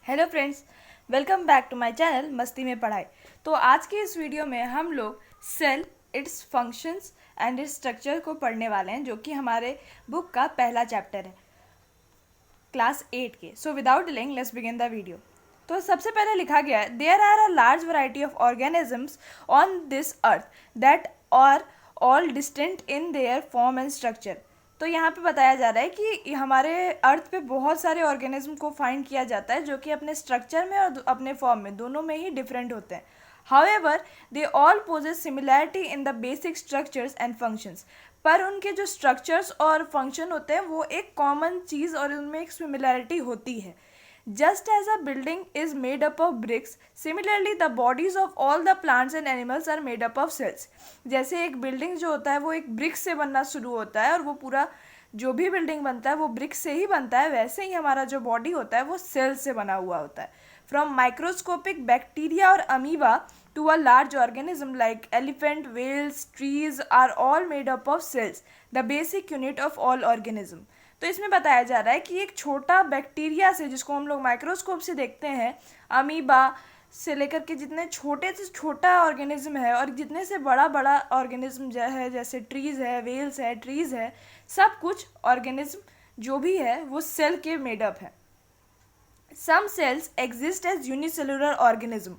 Hello friends, welcome back to my channel मस्ती में पढ़ाई। तो आज के इस वीडियो में हम लोग cell, its functions and its structure को पढ़ने वाले हैं, जो कि हमारे बुक का पहला चैप्टर है क्लास 8 के। So without delaying let's begin the video. तो सबसे पहले लिखा गया है, there are a large variety of organisms on this earth that are all distinct in their form and structure. तो यहाँ पे बताया जा रहा है कि हमारे अर्थ पे बहुत सारे ऑर्गेनिज्म को फाइंड किया जाता है जो कि अपने स्ट्रक्चर में और अपने फॉर्म में दोनों में ही डिफरेंट होते हैं। However they all possess similarity in the basic structures and functions. पर उनके जो स्ट्रक्चर्स और फंक्शन होते हैं वो एक कॉमन चीज़ और उनमें एक सिमिलैरिटी होती है। Just as a building is made up of bricks, similarly the bodies of all the plants and animals are made up of cells. जैसे एक बिल्डिंग जो होता है वो एक ब्रिक से बनना शुरू होता है और वो पूरा जो भी बिल्डिंग बनता है वो ब्रिक से ही बनता है, वैसे ही हमारा जो बॉडी होता है वो सेल्स से बना हुआ होता है। फ्रॉम माइक्रोस्कोपिक बैक्टीरिया और amoeba to a large organism like elephant, whales, trees are all made up of cells, the basic unit of all organism. तो इसमें बताया जा रहा है कि एक छोटा बैक्टीरिया से, जिसको हम लोग माइक्रोस्कोप से देखते हैं, अमीबा से लेकर के जितने छोटे से छोटा ऑर्गेनिज्म है और जितने से बड़ा बड़ा ऑर्गेनिज्म जो है, जैसे ट्रीज़ है, वेल्स है, ट्रीज़ है, सब कुछ ऑर्गेनिज्म जो भी है वो सेल के मेडअप है। Some cells exist as unicellular organisms,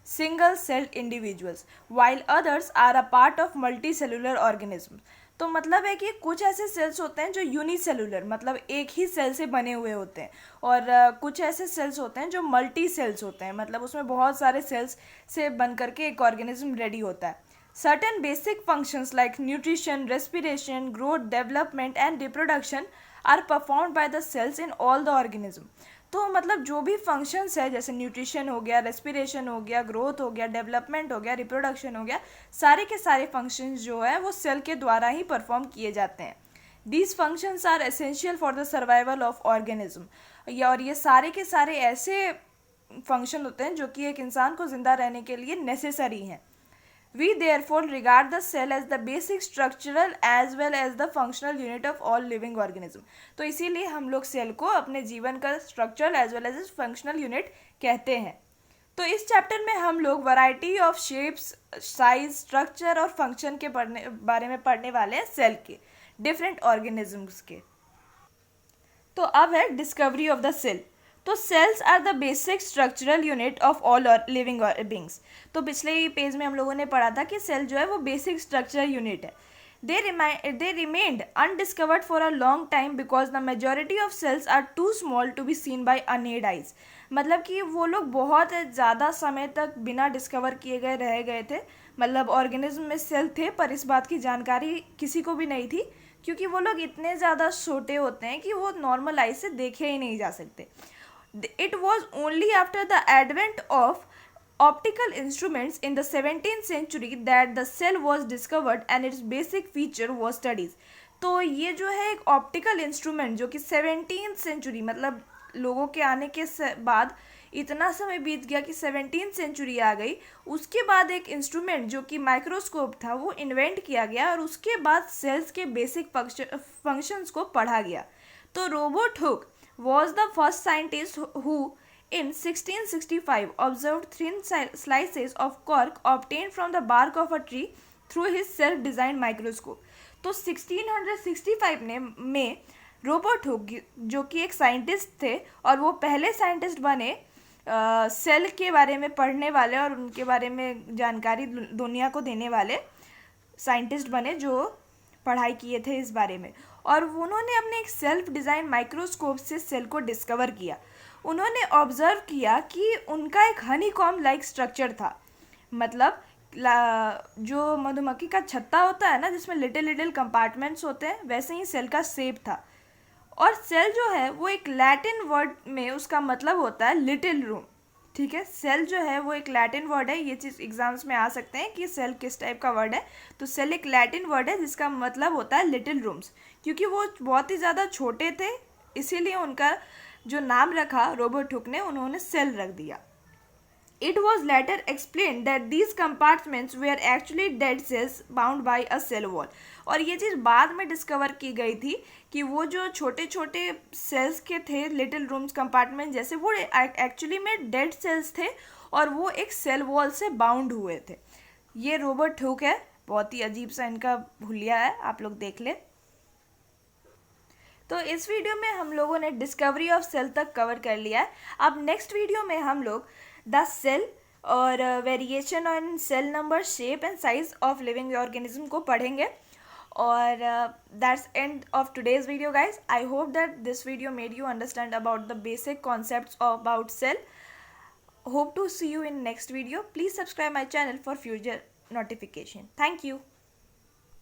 single celled individuals, while others are a part of multicellular organisms। तो मतलब है कि कुछ ऐसे सेल्स होते हैं जो यूनिसेलुलर मतलब एक ही सेल से बने हुए होते हैं, और कुछ ऐसे सेल्स होते हैं जो मल्टी सेल्स होते हैं, मतलब उसमें बहुत सारे सेल्स से बन करके एक ऑर्गेनिज्म रेडी होता है। Certain basic functions like nutrition, respiration, growth, development and reproduction are performed by the cells in all the organism. तो मतलब जो भी फंक्शंस है, जैसे न्यूट्रिशन हो गया, रेस्पिरेशन हो गया, ग्रोथ हो गया, डेवलपमेंट हो गया, रिप्रोडक्शन हो गया, सारे के सारे फंक्शंस जो है वो सेल के द्वारा ही परफॉर्म किए जाते हैं। These functions are essential for the survival of organism. और ये सारे के सारे ऐसे फंक्शन होते हैं जो कि एक इंसान को जिंदा रहने के लिए नेसेसरी हैं। We therefore regard the cell as the basic structural as well as the functional unit of all living organism। तो इसीलिए हम लोग सेल को अपने जीवन का structural as well as functional unit कहते हैं। तो इस चैप्टर में हम लोग variety of shapes, sizes, structure और फंक्शन के बारे में पढ़ने वाले हैं, सेल के डिफरेंट ऑर्गेनिजम्स के। तो अब है डिस्कवरी ऑफ द सेल। तो cells are the basic structural unit of all living beings. तो पिछले ही पेज में हम लोगों ने पढ़ा था कि सेल जो है वो बेसिक स्ट्रक्चरल यूनिट है। They remained undiscovered for a long time because the majority of cells are too small to be seen by unaided eyes. मतलब कि वो लोग बहुत ज़्यादा समय तक बिना डिस्कवर किए गए रह गए थे, मतलब ऑर्गेनिज्म में सेल थे पर इस बात की जानकारी किसी को भी नहीं थी, क्योंकि वो लोग इतने ज़्यादा छोटे होते हैं कि वो नॉर्मल आई से देखे ही नहीं जा सकते। It was only after the advent of optical instruments in the 17th century that the cell was discovered and its basic feature was studied। तो ये जो है एक ऑप्टिकल इंस्ट्रूमेंट जो कि 17th सेंचुरी मतलब लोगों के आने के बाद इतना समय बीत गया कि 17th सेंचुरी आ गई, उसके बाद एक इंस्ट्रूमेंट जो कि माइक्रोस्कोप था वो इन्वेंट किया गया और उसके बाद सेल्स के बेसिक फंक्शंस को पढ़ा गया। तो Robert Hooke was the first scientist who in 1665 observed thin slices of cork obtained from the bark of a tree through his self-designed microscope। तो 1665 में रोबर्ट हुक जो कि एक साइंटिस्ट थे और वो पहले साइंटिस्ट बने सेल के बारे में पढ़ने वाले और उनके बारे में जानकारी दुनिया को देने वाले साइंटिस्ट बने जो पढ़ाई किए थे इस बारे में। और उन्होंने अपने एक सेल्फ डिज़ाइन माइक्रोस्कोप से सेल को डिस्कवर किया। उन्होंने ऑब्जर्व किया कि उनका एक हनी कॉम्ब लाइक स्ट्रक्चर था, मतलब जो मधुमक्खी का छत्ता होता है ना जिसमें लिटिल लिटिल कंपार्टमेंट्स होते हैं, वैसे ही सेल का शेप था। और सेल जो है वो एक लैटिन वर्ड में उसका मतलब होता है लिटिल रूम। ठीक है, सेल जो है वो एक लैटिन वर्ड है, ये चीज़ एग्जाम्स में आ सकते हैं कि सेल किस टाइप का वर्ड है। तो सेल एक लैटिन वर्ड है जिसका मतलब होता है लिटिल रूम्स। क्योंकि वो बहुत ही ज़्यादा छोटे थे इसीलिए उनका जो नाम रखा रोबर्ट हुक ने, उन्होंने सेल रख दिया। It was later explained that these compartments were actually dead cells bound by a cell wall. और ये चीज़ बाद में डिस्कवर की गई थी कि वो जो छोटे छोटे सेल्स के थे, लिटिल रूम्स कंपार्टमेंट जैसे, वो एक्चुअली में डेड सेल्स थे और वो एक सेल वॉल से बाउंड हुए थे। ये रॉबर्ट हुक है, बहुत ही अजीब सा इनका हुलिया है, आप लोग देख ले। तो इस वीडियो में हम लोगों ने डिस्कवरी ऑफ सेल तक कवर कर लिया है। अब नेक्स्ट वीडियो में हम लोग द सेल और variation on cell number, shape and size of living organism को पढ़ेंगे। और that's end of today's video guys. I hope that this video made you understand about the basic concepts about cell. Hope to see you in next video. Please subscribe my channel for future notification. Thank you.